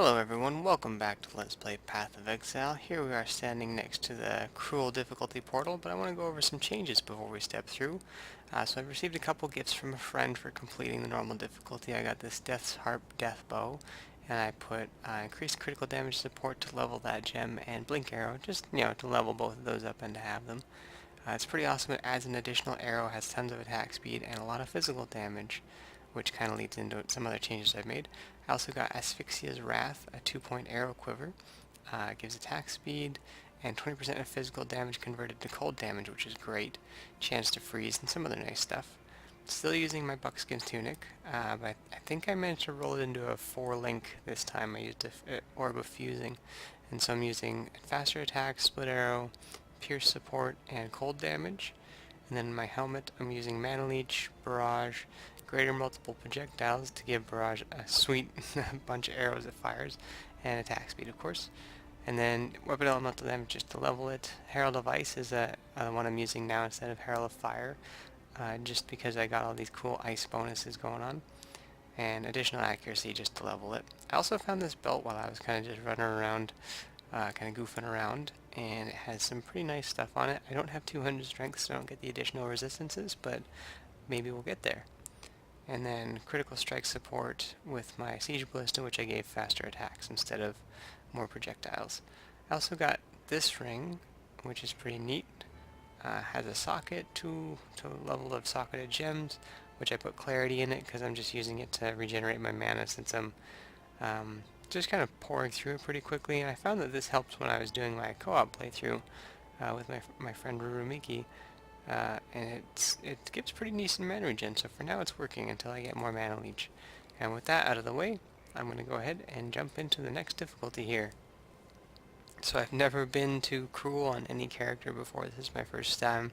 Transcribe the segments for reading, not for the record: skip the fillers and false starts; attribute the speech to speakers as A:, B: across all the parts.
A: Hello everyone, welcome back to Let's Play Path of Exile. Here we are standing next to the cruel difficulty portal, but I want to go over some changes before we step through. So I've received a couple gifts from a friend for completing the normal difficulty. I got this Death's Harp Death Bow, and I put increased critical damage support to level that gem, and Blink Arrow, just, to level both of those up and to have them. It's pretty awesome. It adds an additional arrow, has tons of attack speed, and a lot of physical damage, which kind of leads into some other changes I've made. I also got Asphyxia's Wrath, a 2-point arrow quiver. It gives attack speed and 20% of physical damage converted to cold damage, which is great. Chance to freeze and some other nice stuff. Still using my Buckskin Tunic, but I think I managed to roll it into a 4-link this time. I used an Orb of Fusing, and so I'm using faster attack, split arrow, pierce support, and cold damage. And then in my helmet, I'm using Mana Leech, Barrage, greater multiple projectiles to give Barrage a sweet bunch of arrows it fires, and attack speed, of course. And then weapon elemental damage just to level it. Herald of Ice is the one I'm using now instead of Herald of Fire, just because I got all these cool ice bonuses going on. And additional accuracy just to level it. I also found this belt while I was kind of just running around, kind of goofing around, and it has some pretty nice stuff on it. I don't have 200 strength, so I don't get the additional resistances, but maybe we'll get there. And then critical strike support with my Siege Ballista, which I gave faster attacks instead of more projectiles. I also got this ring, which is pretty neat. Has a socket to level of socketed gems, which I put clarity in it because I'm just using it to regenerate my mana since I'm just kind of pouring through it pretty quickly. And I found that this helped when I was doing my co-op playthrough with my friend Rurumiki. And it gives pretty decent mana regen, so for now it's working until I get more Mana Leech. And with that out of the way, I'm going to go ahead and jump into the next difficulty here. So I've never been too cruel on any character before. This is my first time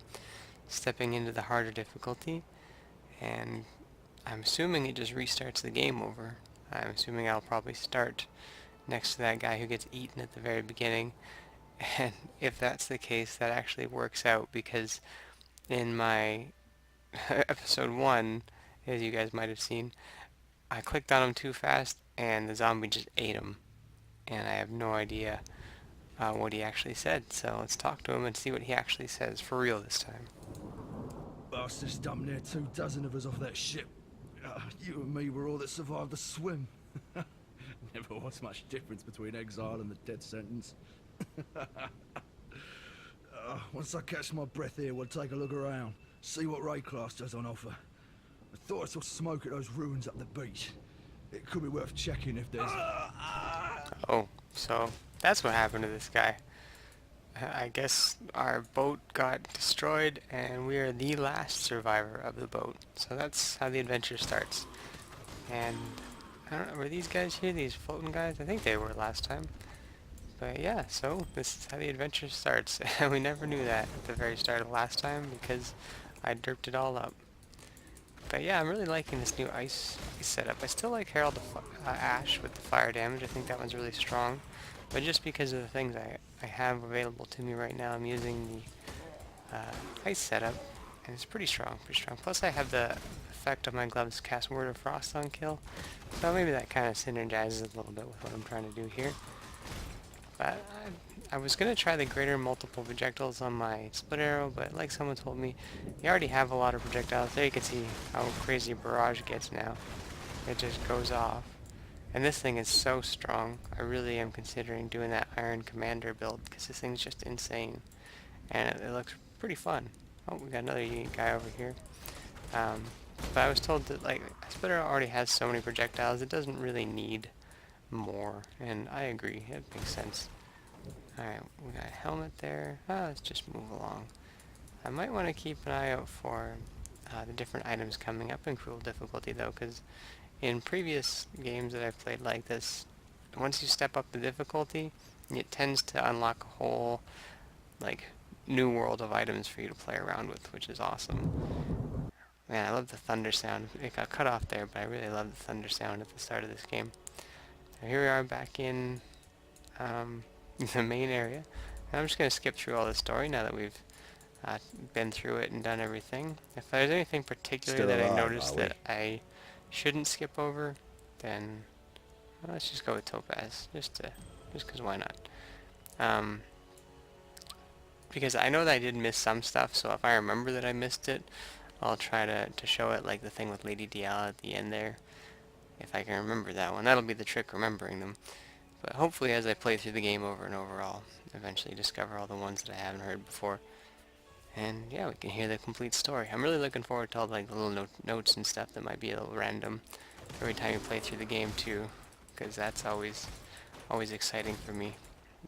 A: stepping into the harder difficulty, and I'm assuming it just restarts the game over. I'm assuming I'll probably start next to that guy who gets eaten at the very beginning, and if that's the case, that actually works out because in my episode 1, as you guys might have seen, I clicked on him too fast and the zombie just ate him, and I have no idea what he actually said, so let's talk to him and see what he actually says for real this time.
B: Bastards dumped near 24 of us off that ship. You and me were all that survived the swim. Never was much difference between exile and the death sentence. Once I catch my breath here, we'll take a look around, see what Wraeclast has on offer. I thought I saw smoke at those ruins up the beach. It could be worth checking if there's...
A: Oh, so that's what happened to this guy. I guess our boat got destroyed and we are the last survivor of the boat. So that's how the adventure starts. And I don't know, were these guys here, these floating guys? I think they were last time. But yeah, so this is how the adventure starts. And we never knew that at the very start of last time because I derped it all up. But yeah, I'm really liking this new ice setup. I still like Herald of Ash with the fire damage. I think that one's really strong. But just because of the things I have available to me right now, I'm using the ice setup, and it's pretty strong, Plus I have the effect of my gloves cast Word of Frost on kill, so maybe that kind of synergizes a little bit with what I'm trying to do here. But I was going to try the greater multiple projectiles on my split arrow, but like someone told me, you already have a lot of projectiles. There you can see how crazy Barrage gets now. It just goes off. And this thing is so strong. I really am considering doing that Iron Commander build, because this thing's just insane. And it looks pretty fun. Oh, we got another unique guy over here. But I was told that, like, split arrow already has so many projectiles, it doesn't really need more, and I agree, it makes sense. Alright, we got a helmet there. Let's just move along. I might want to keep an eye out for the different items coming up in cruel difficulty though, because in previous games that I've played like this, once you step up the difficulty, it tends to unlock a whole, like, new world of items for you to play around with, which is awesome. Man, I love the thunder sound. It got cut off there, but I really love the thunder sound at the start of this game. Here we are back in the main area, and I'm just going to skip through all the story now that we've been through it and done everything. If there's anything particular that I noticed that I shouldn't skip over, then Well, let's just go with topaz, just because why not? Um, because I know that I did miss some stuff, so if I remember that I missed it, I'll try to show it, like the thing with Lady Diala at the end there. If I can remember that one. That'll be the trick, remembering them. But hopefully as I play through the game over and over, I'll eventually discover all the ones that I haven't heard before. And yeah, we can hear the complete story. I'm really looking forward to all like the little notes and stuff that might be a little random every time you play through the game too, because that's always exciting for me.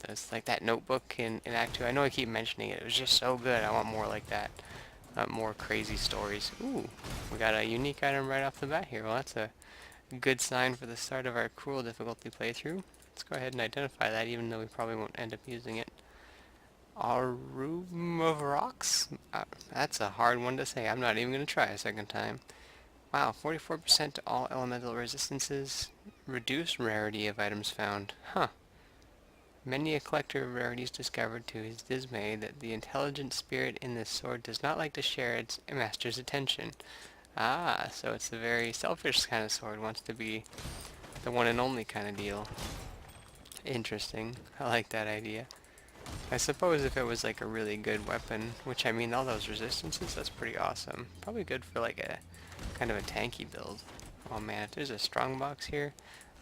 A: There's like that notebook in Act 2. I know I keep mentioning it. It was just so good. I want more like that. More crazy stories. Ooh, we got a unique item right off the bat here. Well, that's a good sign for the start of our cruel difficulty playthrough. Let's go ahead and identify that, even though we probably won't end up using it. Our room of rocks? That's a hard one to say. I'm not even going to try a second time. Wow, 44% to all elemental resistances. Reduced rarity of items found. Huh. Many a collector of rarities discovered to his dismay that the intelligent spirit in this sword does not like to share its master's attention. Ah, so it's a very selfish kind of sword, wants to be the one and only kind of deal. Interesting. I like that idea. I suppose if it was like a really good weapon, which I mean all those resistances, that's pretty awesome. Probably good for like a kind of a tanky build. Oh man, if there's a strong box here,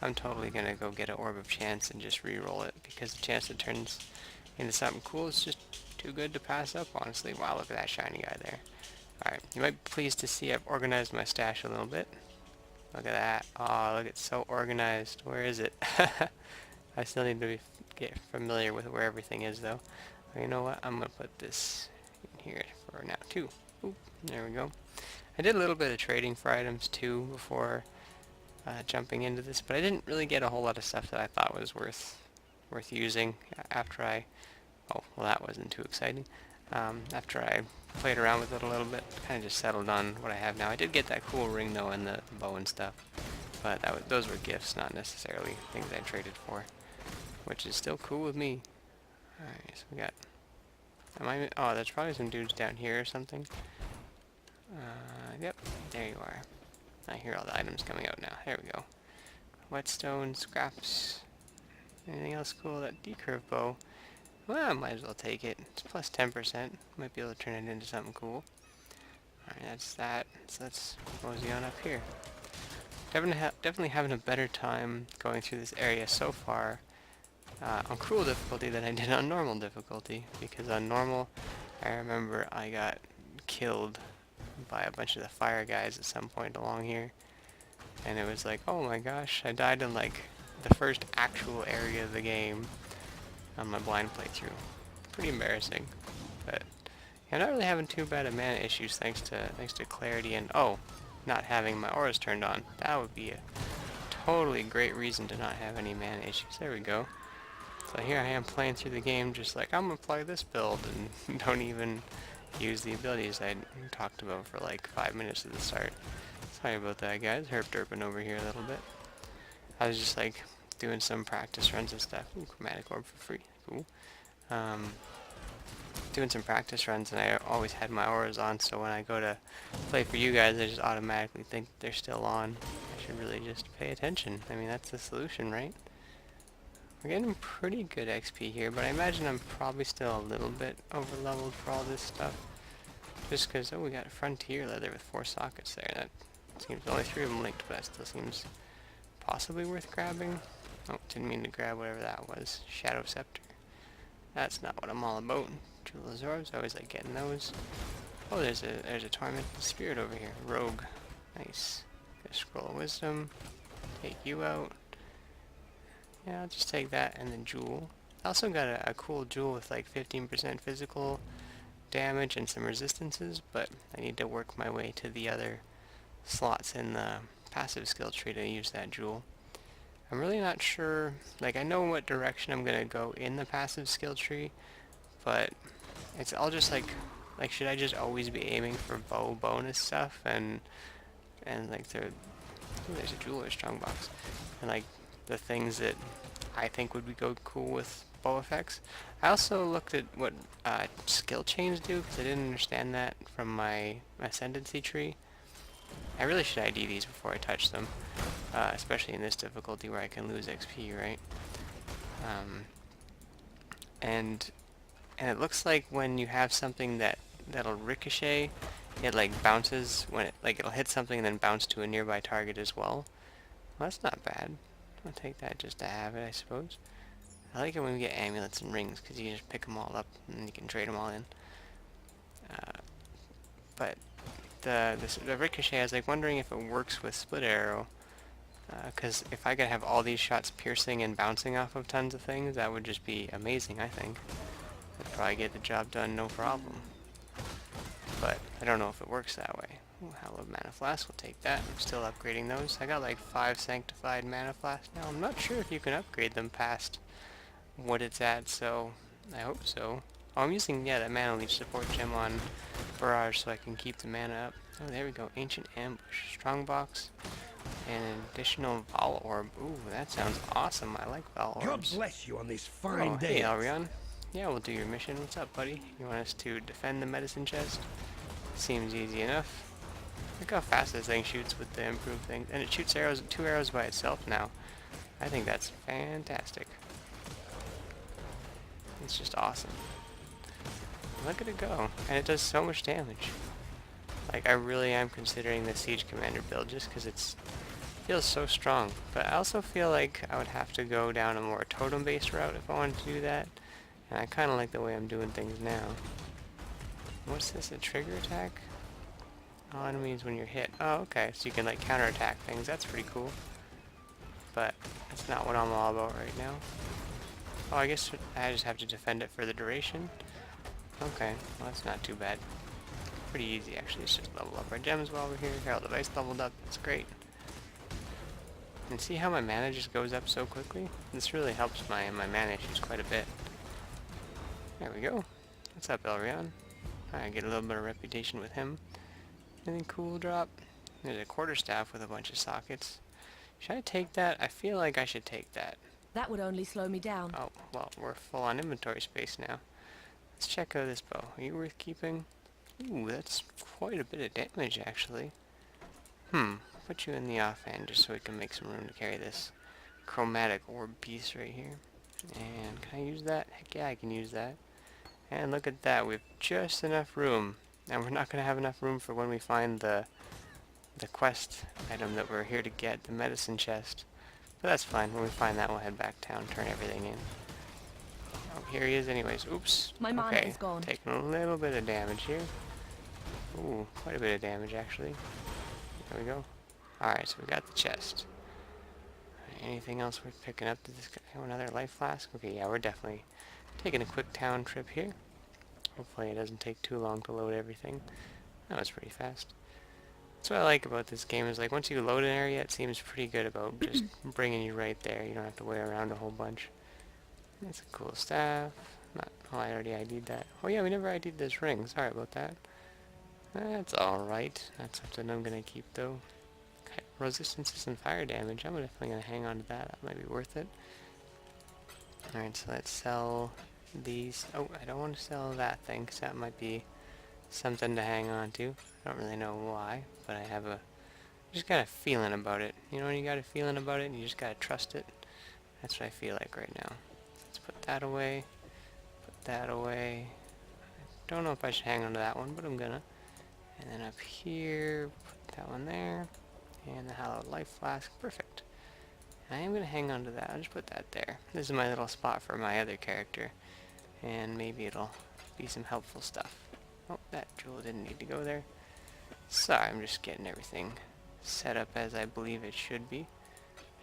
A: I'm totally gonna go get an Orb of Chance and just re-roll it, because the chance it turns into something cool is just too good to pass up, honestly. Wow, look at that shiny guy there. Alright, you might be pleased to see I've organized my stash a little bit. Look at that. Oh, look, it's so organized. Where is it? I still need to get familiar with where everything is, though. But you know what? I'm going to put this in here for now, too. Oop, there we go. I did a little bit of trading for items, too, before jumping into this, but I didn't really get a whole lot of stuff that I thought was worth using after I... Oh, well, that wasn't too exciting. After I played around with it a little bit, kind of just settled on what I have now. I did get that cool ring, though, and the bow and stuff, but those were gifts, not necessarily things I traded for, which is still cool with me. Alright, so we got... oh, there's probably some dudes down here or something. Yep, there you are. I hear all the items coming out now. There we go. Whetstone, scraps. Anything else cool? That decurve bow. Well, I might as well take it. It's plus 10%. Might be able to turn it into something cool. Alright, that's that. So let's mosey on up here. Definitely having a better time going through this area so far on cruel difficulty than I did on normal difficulty. Because on normal, I remember I got killed by a bunch of the fire guys at some point along here. And it was like, oh my gosh, I died in like the first actual area of the game on my blind playthrough. Pretty embarrassing, but yeah, I'm not really having too bad of mana issues thanks to clarity and not having my auras turned on. That would be a totally great reason to not have any mana issues. There we go. So here I am playing through the game just like I'm gonna play this build and don't even use the abilities I talked about for like 5 minutes at the start. Sorry about that, guys. Herp derping over here a little bit. I was just like doing some practice runs and stuff. Ooh, chromatic orb for free. Cool. Doing some practice runs, and I always had my auras on, so when I go to play for you guys, I just automatically think they're still on. I should really just pay attention. I mean, that's the solution, right? We're getting pretty good XP here, but I imagine I'm probably still a little bit over leveled for all this stuff. Just because, we got frontier leather with 4 sockets there. That seems only 3 of them linked, but that still seems possibly worth grabbing. Oh, didn't mean to grab whatever that was. Shadow Scepter. That's not what I'm all about. Jewel of Orbs, I always like getting those. Oh, there's a Tormented Spirit over here. Rogue. Nice. Get a Scroll of Wisdom. Take you out. Yeah, I'll just take that and then Jewel. I also got a cool Jewel with like 15% physical damage and some resistances, but I need to work my way to the other slots in the passive skill tree to use that Jewel. I'm really not sure, like I know what direction I'm gonna go in the passive skill tree, but it's all just like should I just always be aiming for bow bonus stuff and like there's a jeweler strongbox and like the things that I think would be cool with bow effects. I also looked at what skill chains do because I didn't understand that from my ascendancy tree. I really should ID these before I touch them. especially in this difficulty where I can lose XP, right? Um, and it looks like when you have something that'll ricochet, it like bounces when it like it'll hit something and then bounce to a nearby target as well. Well, that's not bad. I'll take that just to have it, I suppose. I like it when we get amulets and rings because you just pick them all up and you can trade them all in. But the ricochet, I was like wondering if it works with split arrow. Because if I could have all these shots piercing and bouncing off of tons of things, that would just be amazing, I think. I'd probably get the job done no problem. But I don't know if it works that way. Ooh, hallowed mana flask, we'll take that. I'm still upgrading those. I got like 5 sanctified mana flasks now. I'm not sure if you can upgrade them past what it's at, so I hope so. Oh, I'm using, yeah, that mana leech support gem on Barrage so I can keep the mana up. Oh, there we go. Ancient Ambush. Strongbox. And an additional Val Orb. Ooh, that sounds awesome. I like Val Orbs.
C: God bless you on this fine
A: Oh,
C: day.
A: hey, Elrion. Yeah, we'll do your mission. What's up, buddy? You want us to defend the medicine chest? Seems easy enough. Look how fast this thing shoots with the improved thing. And it shoots arrows, 2 arrows by itself now. I think that's fantastic. It's just awesome. Look at it go. And it does so much damage. Like, I really am considering the Siege Commander build just because it feels so strong. But I also feel like I would have to go down a more totem-based route if I wanted to do that. And I kind of like the way I'm doing things now. What's this, a trigger attack? All enemies when you're hit. Oh, okay, so you can like counterattack things. That's pretty cool. But that's not what I'm all about right now. Oh, I guess I just have to defend it for the duration. Okay, well that's not too bad. Pretty easy actually. Let's just level up our gems while we're here. Herald of Ice leveled up. That's great. And see how my mana just goes up so quickly? This really helps my mana issues quite a bit. There we go. What's up, Elrion? I get a little bit of reputation with him. Anything cool drop? There's a quarterstaff with a bunch of sockets. Should I take that? I feel like I should take that.
D: That would only slow me down.
A: Oh, well, we're full on inventory space now. Let's check out this bow. Are you worth keeping? Ooh, that's quite a bit of damage, actually. Put you in the offhand just so we can make some room to carry this chromatic orb piece right here. And can I use that? Heck yeah, I can use that. And look at that, we have just enough room. And we're not going to have enough room for when we find the quest item that we're here to get, the medicine chest. But that's fine, when we find that we'll head back down, turn everything in. Oh, here he is anyways. Oops.
D: My mana
A: Okay,
D: is gone.
A: taking a little bit of damage here. Ooh, quite a bit of damage actually. There we go. Alright, so we got the chest. Anything else worth picking up? Did this guy have another life flask? Okay, yeah, we're definitely taking a quick town trip here. Hopefully it doesn't take too long to load everything. That was pretty fast. That's what I like about this game is like once you load an area it seems pretty good about just bringing you right there. You don't have to wait around a whole bunch. That's a cool staff. Oh, I already ID'd that. Oh yeah, we never ID'd this ring. Sorry about that. That's alright. That's something I'm gonna keep though. Okay, resistances and fire damage. I'm definitely gonna hang on to that. That might be worth it. Alright, so let's sell these. Oh, I don't want to sell that thing because that might be something to hang on to. I don't really know why, but I have just got a feeling about it. You know when you got a feeling about it and you just gotta trust it? That's what I feel like right now. Let's put that away. Put that away. I don't know if I should hang on to that one, but I'm gonna. And then up here, put that one there. And the hallowed life flask. Perfect. I am gonna hang on to that. I'll just put that there. This is my little spot for my other character. And maybe it'll be some helpful stuff. Oh, that jewel didn't need to go there. Sorry, I'm just getting everything set up as I believe it should be.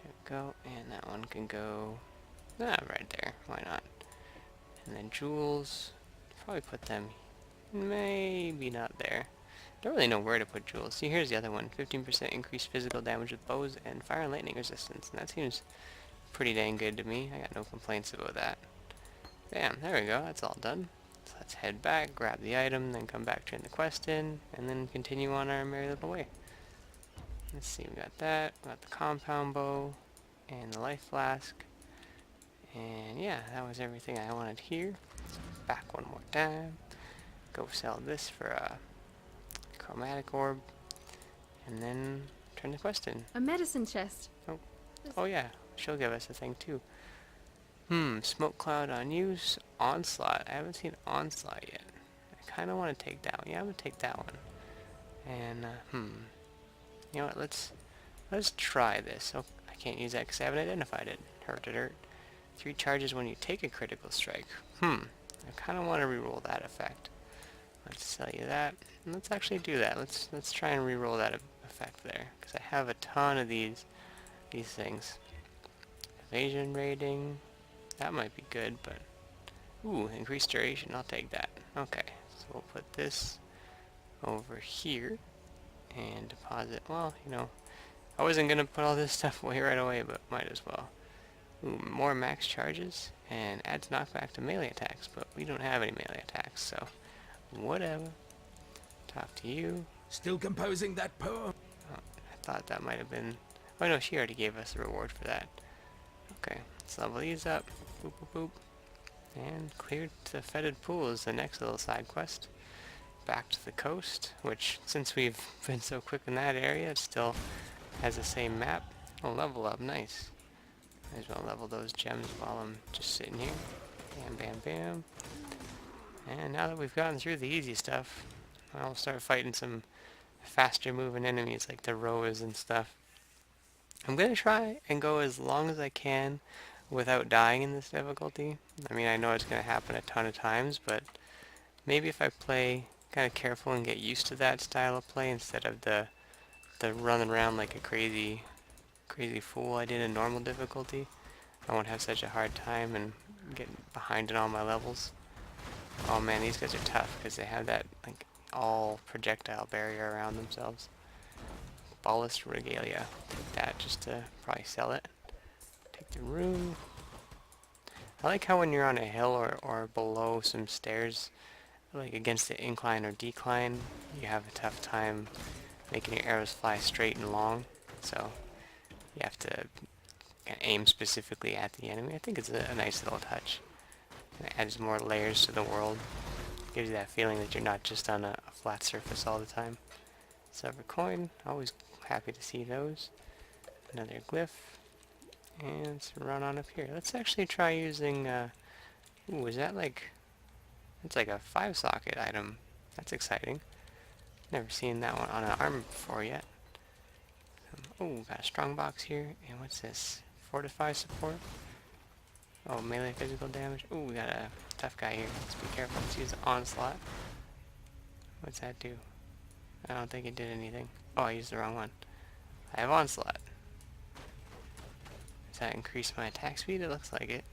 A: There we go. And that one can go right there. Why not? And then jewels. Probably put them maybe not there. Don't really know where to put jewels. See, here's the other one. 15% increased physical damage with bows and fire and lightning resistance. And that seems pretty dang good to me. I got no complaints about that. Bam, there we go. That's all done. So let's head back, grab the item, then come back, turn the quest in, and then continue on our merry little way. Let's see, we got that. We got the compound bow and the life flask. And yeah, that was everything I wanted here. So back one more time. Go sell this for a chromatic orb, and then turn the quest in.
E: A medicine chest.
A: Oh yeah, she'll give us a thing too. Smoke cloud on use. Onslaught. I haven't seen Onslaught yet. I kind of want to take that one. Yeah, I'm going to take that one. And, you know what, let's try this. Oh, I can't use that because I haven't identified it. Herp to dirt. 3 charges when you take a critical strike. I kind of want to reroll that effect. Let's sell you that. And let's actually do that. Let's try and reroll that effect there, because I have a ton of these things. Evasion rating. That might be good, but ooh, increased duration. I'll take that. Okay, so we'll put this over here and deposit. Well, you know, I wasn't gonna put all this stuff away right away, but might as well. Ooh, more max charges and adds knockback to melee attacks, but we don't have any melee attacks, so whatever. Talk to you.
B: Still composing that poem?
A: Oh, I thought that might have been... Oh no, she already gave us a reward for that. Okay, let's level these up. Boop, boop, boop. And cleared the fetid pool is the next little side quest. Back to the coast, which, since we've been so quick in that area, it still has the same map. Oh, level up, nice. Might as well level those gems while I'm just sitting here. Bam, bam, bam. And now that we've gotten through the easy stuff, I'll start fighting some faster moving enemies like the rowers and stuff. I'm gonna try and go as long as I can without dying in this difficulty. I mean, I know it's gonna happen a ton of times, but maybe if I play kind of careful and get used to that style of play instead of the running around like a crazy fool I did in normal difficulty, I won't have such a hard time and get behind in all my levels. Oh man, these guys are tough because they have that like all projectile barrier around themselves. Ballast regalia. Take that just to probably sell it. Take the rune. I like how when you're on a hill or below some stairs, like against the incline or decline, you have a tough time making your arrows fly straight and long. So you have to kind of aim specifically at the enemy. I think it's a nice little touch. It adds more layers to the world. Gives you that feeling that you're not just on a flat surface all the time. Silver coin, always happy to see those. Another glyph. And let's run on up here. Let's actually try using, ooh, is that like, it's like a 5-socket item. That's exciting. Never seen that one on an armor before yet. Oh, got a strong box here. And what's this? Fortify support. Oh, melee physical damage. Oh, we got a tough guy here. Let's be careful. Let's use the onslaught. What's that do? I don't think it did anything. Oh, I used the wrong one. I have onslaught. Does that increase my attack speed? It looks like it.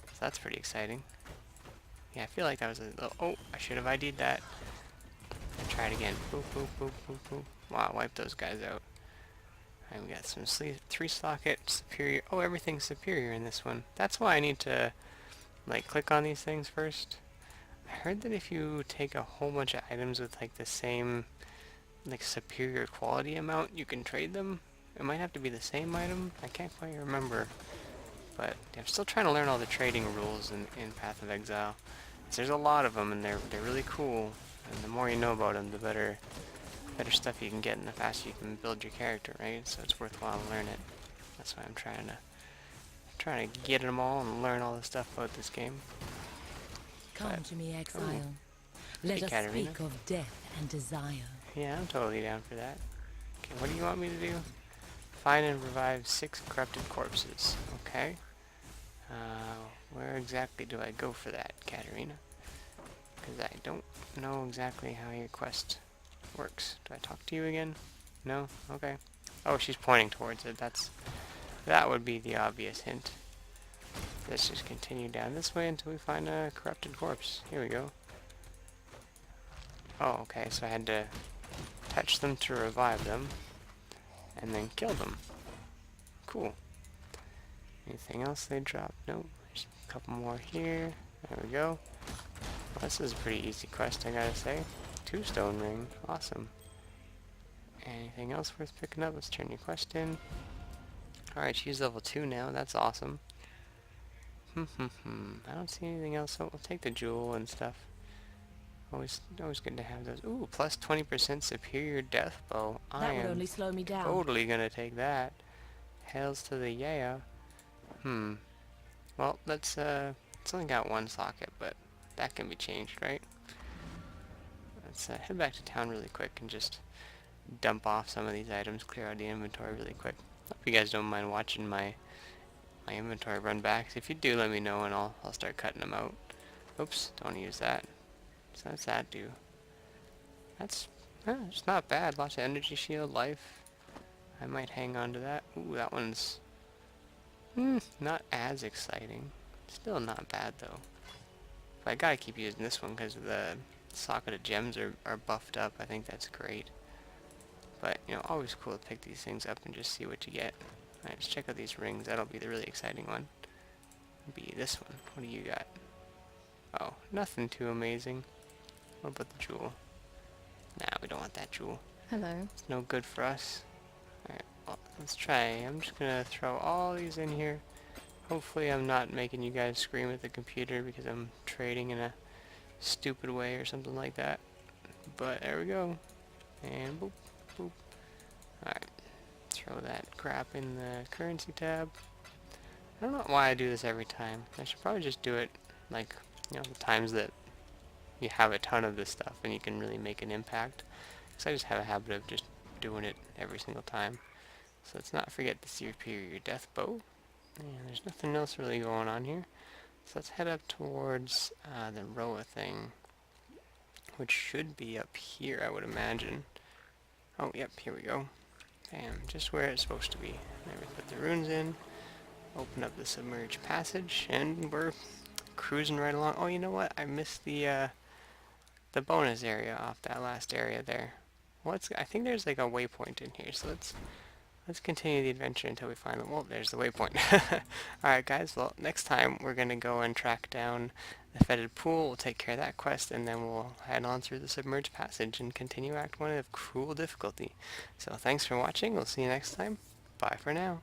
A: So that's pretty exciting. Yeah, I feel like that was a little... Oh, I should have ID'd that. Try it again. Boop, boop, boop, boop, boop. Wow, wipe those guys out. And we got some 3-socket superior. Oh, everything's superior in this one. That's why I need to, like, click on these things first. I heard that if you take a whole bunch of items with, like, the same, like, superior quality amount, you can trade them. It might have to be the same item. I can't quite remember. But I'm still trying to learn all the trading rules in Path of Exile. There's a lot of them, and they're really cool. And the more you know about them, the better stuff you can get, and the faster you can build your character, right? So it's worthwhile to learn it. That's why I'm trying to get them all and learn all the stuff about this game.
D: Come to me, exile.
A: Hey,
D: Let us
A: Katarina.
D: speak of death and desire.
A: Yeah, I'm totally down for that. Okay, what do you want me to do? Find and revive 6 corrupted corpses. Okay. Where exactly do I go for that, Katarina? Because I don't know exactly how your quest works. Do I talk to you again? No? Okay. Oh, she's pointing towards it. That would be the obvious hint. Let's just continue down this way until we find a corrupted corpse. Here we go. Oh, okay, so I had to touch them to revive them, and then kill them. Cool. Anything else they drop? Nope. There's a couple more here. There we go. Well, this is a pretty easy quest, I gotta say. 2 stone ring. Awesome. Anything else worth picking up? Let's turn your quest in. Alright, she's level 2 now. That's awesome. I don't see anything else. So we'll take the jewel and stuff. Always good to have those. Ooh, plus 20% superior death bow. I
D: That would
A: am
D: only slow me down.
A: totally gonna take that. Hails to the yeah. Well, let's it's only got one socket, but that can be changed, right? Let's head back to town really quick and just dump off some of these items, clear out the inventory really quick. Hope you guys don't mind watching my inventory run back. If you do, let me know and I'll start cutting them out. Oops, don't use that. So what's that do? That's it's not bad. Lots of energy shield, life. I might hang on to that. Ooh, that one's not as exciting. Still not bad though. But I gotta keep using this one because the socket of gems are buffed up. I think that's great. But, you know, always cool to pick these things up and just see what you get. Alright, let's check out these rings. That'll be the really exciting one. Be this one. What do you got? Oh, nothing too amazing. What about the jewel? Nah, we don't want that jewel.
C: Hello.
A: It's no good for us. Alright, well, let's try. I'm just gonna throw all these in here. Hopefully I'm not making you guys scream at the computer because I'm trading in a stupid way or something like that. But there we go. And boop, boop. Alright. Throw that crap in the currency tab. I don't know why I do this every time. I should probably just do it like, you know, the times that you have a ton of this stuff and you can really make an impact. Because I just have a habit of just doing it every single time. So let's not forget the superior death bow. And there's nothing else really going on here. So let's head up towards the Roa thing, which should be up here, I would imagine. Oh, yep, here we go. Bam, just where it's supposed to be. There we put the runes in, open up the submerged passage, and we're cruising right along. Oh, you know what? I missed the bonus area off that last area there. I think there's like a waypoint in here, so let's continue the adventure until we find it. Well, there's the waypoint. Alright guys, well, next time we're going to go and track down the fetid pool. We'll take care of that quest, and then we'll head on through the submerged passage and continue Act 1 of Cruel Difficulty. So thanks for watching. We'll see you next time. Bye for now.